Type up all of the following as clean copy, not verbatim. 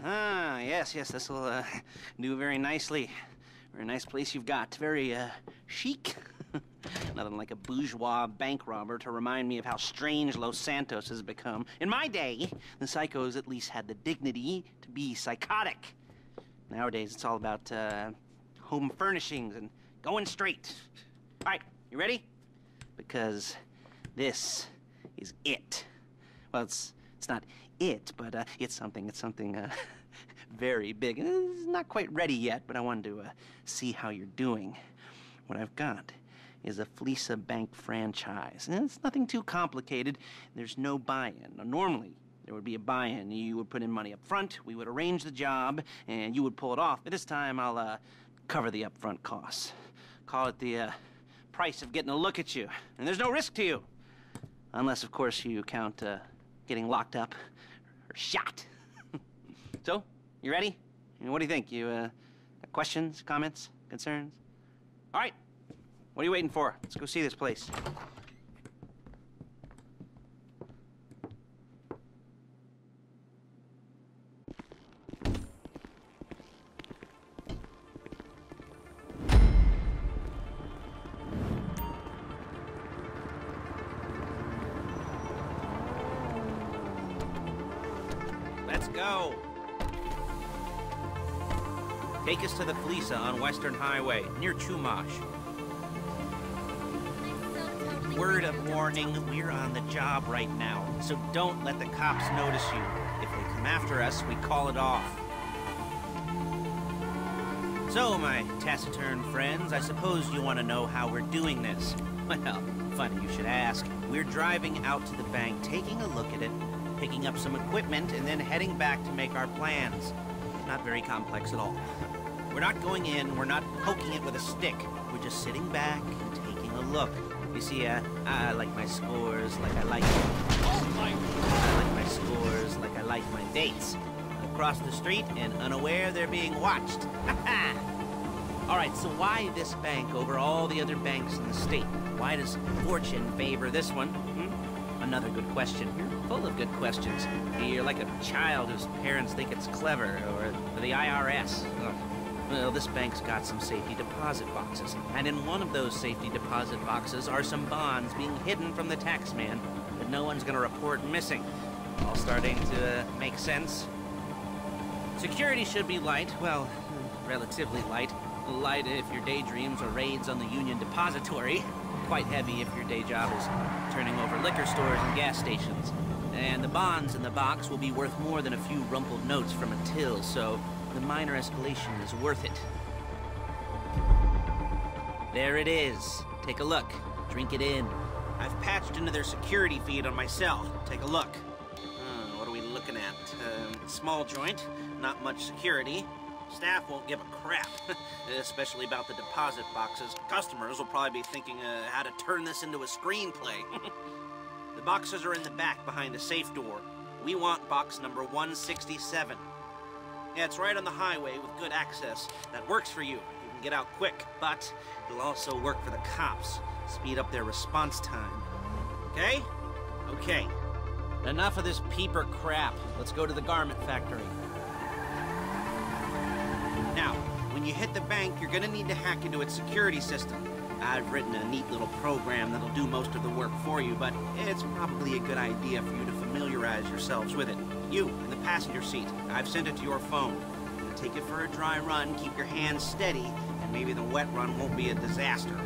Ah, yes, this'll do very nicely. Very nice place you've got. Very chic. Nothing like a bourgeois bank robber to remind me of how strange Los Santos has become. In my day, the psychos at least had the dignity to be psychotic. Nowadays, it's all about home furnishings and going straight. All right, you ready? Because this is it. Well, it's not it, but it's something very big. It's not quite ready yet, but I wanted to see how you're doing. What I've got is a Fleeca Bank franchise. And it's nothing too complicated. There's no buy-in. Now, normally, there would be a buy-in. You would put in money up front, we would arrange the job, and you would pull it off. But this time, I'll cover the upfront costs. Call it the price of getting a look at you. And there's no risk to you. Unless, of course, you count getting locked up or shot. So, you ready? What do you think? You got questions, comments, concerns? All right. What are you waiting for? Let's go see this place. Let's go. Take us to the Fleeca on Western Highway, near Chumash. Word of warning, we're on the job right now, so don't let the cops notice you. If they come after us, we call it off. So, my taciturn friends, I suppose you want to know how we're doing this. Well, funny you should ask. We're driving out to the bank, taking a look at it, picking up some equipment, and then heading back to make our plans. Not very complex at all. We're not going in, we're not poking it with a stick. We're just sitting back and taking a look. You see, I like my scores like I like... Oh my... I like my scores like I like my dates. Across the street and unaware they're being watched. All right, so why this bank over all the other banks in the state? Why does fortune favor this one? Another good question. You're full of good questions. You're like a child whose parents think it's clever, or the IRS. Ugh. Well, this bank's got some safety deposit boxes, and in one of those safety deposit boxes are some bonds being hidden from the tax man that no one's gonna report missing. All starting to make sense? Security should be light, well, relatively light. Light if your daydreams are raids on the Union Depository. Quite heavy if your day job is turning over liquor stores and gas stations. And the bonds in the box will be worth more than a few rumpled notes from a till, so the minor escalation is worth it. There it is. Take a look. Drink it in. I've patched into their security feed on my cell. Take a look. What are we looking at? Small joint, not much security. Staff won't give a crap, especially about the deposit boxes. Customers will probably be thinking how to turn this into a screenplay. The boxes are in the back behind a safe door. We want box number 167. Yeah, it's right on the highway with good access. That works for you. You can get out quick, but it'll also work for the cops. Speed up their response time. Okay? Okay. Enough of this peeper crap. Let's go to the garment factory. Now, when you hit the bank, you're gonna need to hack into its security system. I've written a neat little program that'll do most of the work for you, but it's probably a good idea for you to familiarize yourselves with it. You, in the passenger seat, I've sent it to your phone. Take it for a dry run, keep your hands steady, and maybe the wet run won't be a disaster.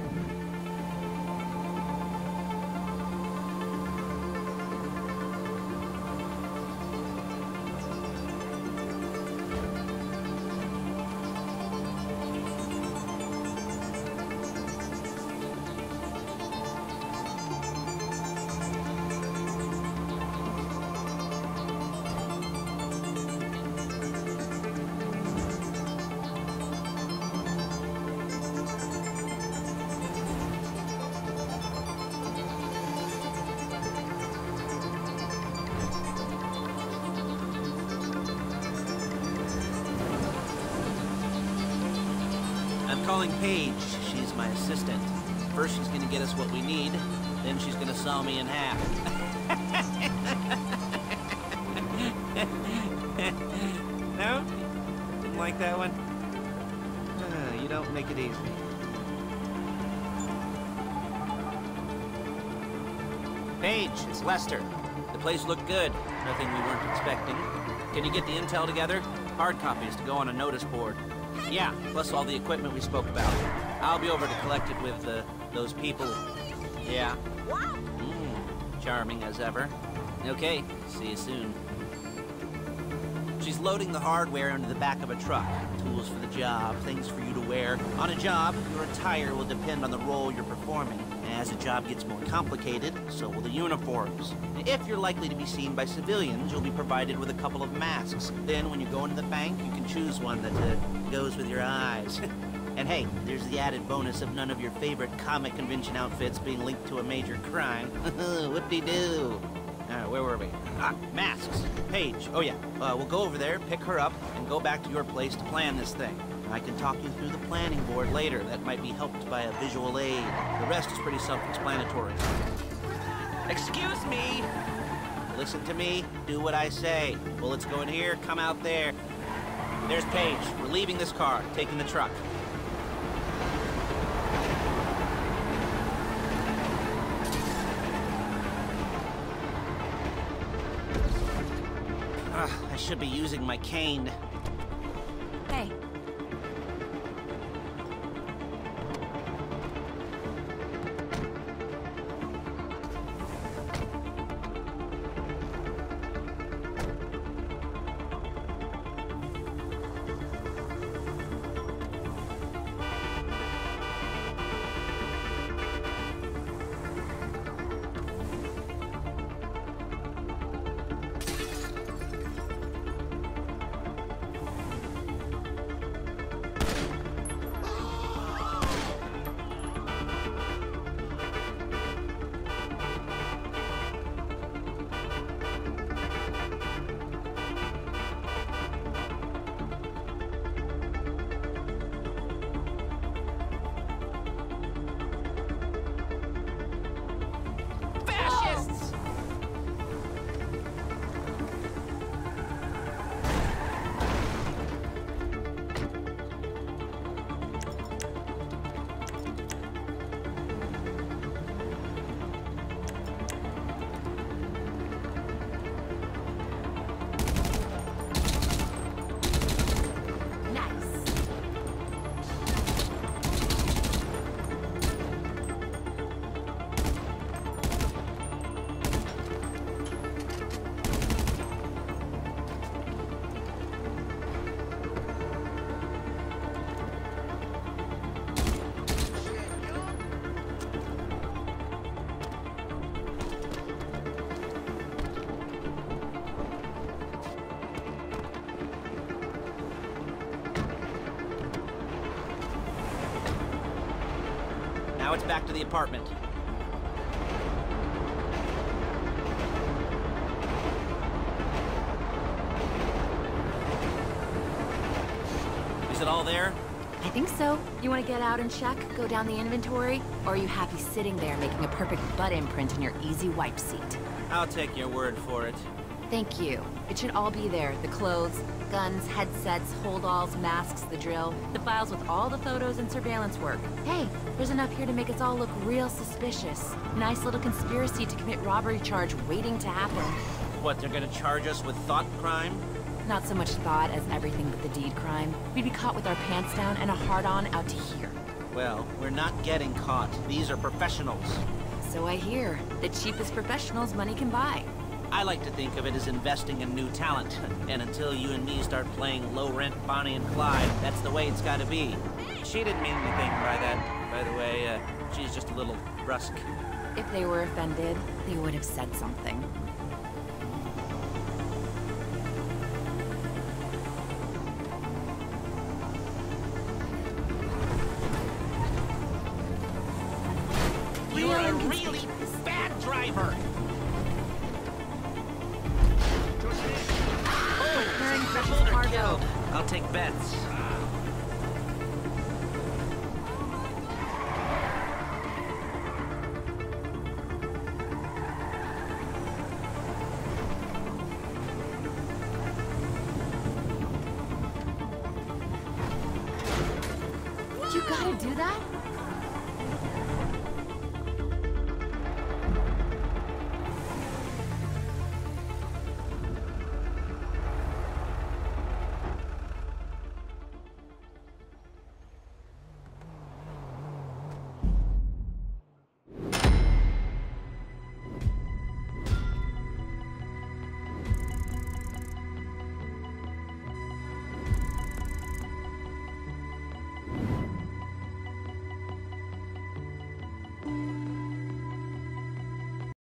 I'm calling Paige. She's my assistant. First she's gonna get us what we need, then she's gonna saw me in half. No? Didn't like that one? You don't make it easy. Paige, it's Lester. The place looked good. Nothing we weren't expecting. Can you get the intel together? Hard copies to go on a notice board. Yeah, plus all the equipment we spoke about. I'll be over to collect it with, those people. Yeah. Charming as ever. Okay, see you soon. She's loading the hardware into the back of a truck. Tools for the job, things for you to wear. On a job, your attire will depend on the role you're performing. As the job gets more complicated, so will the uniforms. If you're likely to be seen by civilians, you'll be provided with a couple of masks. Then, when you go into the bank, you can choose one that goes with your eyes. And hey, there's the added bonus of none of your favorite comic convention outfits being linked to a major crime. Whoop-de-doo. Where were we? Masks. Paige. Oh yeah, we'll go over there, pick her up, and go back to your place to plan this thing. I can talk you through the planning board later. That might be helped by a visual aid. The rest is pretty self-explanatory. Excuse me! Listen to me, do what I say. Bullets go in here, come out there. There's Paige. We're leaving this car, taking the truck. I should be using my cane. Hey. Now it's back to the apartment. Is it all there? I think so. You want to get out and check, go down the inventory? Or are you happy sitting there making a perfect butt imprint in your easy wipe seat? I'll take your word for it. Thank you. It should all be there. The clothes, guns, headsets, hold-alls, masks, the drill. The files with all the photos and surveillance work. Hey, there's enough here to make us all look real suspicious. Nice little conspiracy to commit robbery charge waiting to happen. What, they're gonna charge us with thought crime? Not so much thought as everything but the deed crime. We'd be caught with our pants down and a hard-on out to here. Well, we're not getting caught. These are professionals. So I hear. The cheapest professionals money can buy. I like to think of it as investing in new talent. And until you and me start playing low-rent Bonnie and Clyde, that's the way it's gotta be. She didn't mean anything by that, by the way. She's just a little brusque. If they were offended, they would have said something. You're a really bad driver! Oh, cargo. I'll take bets. You gotta do that?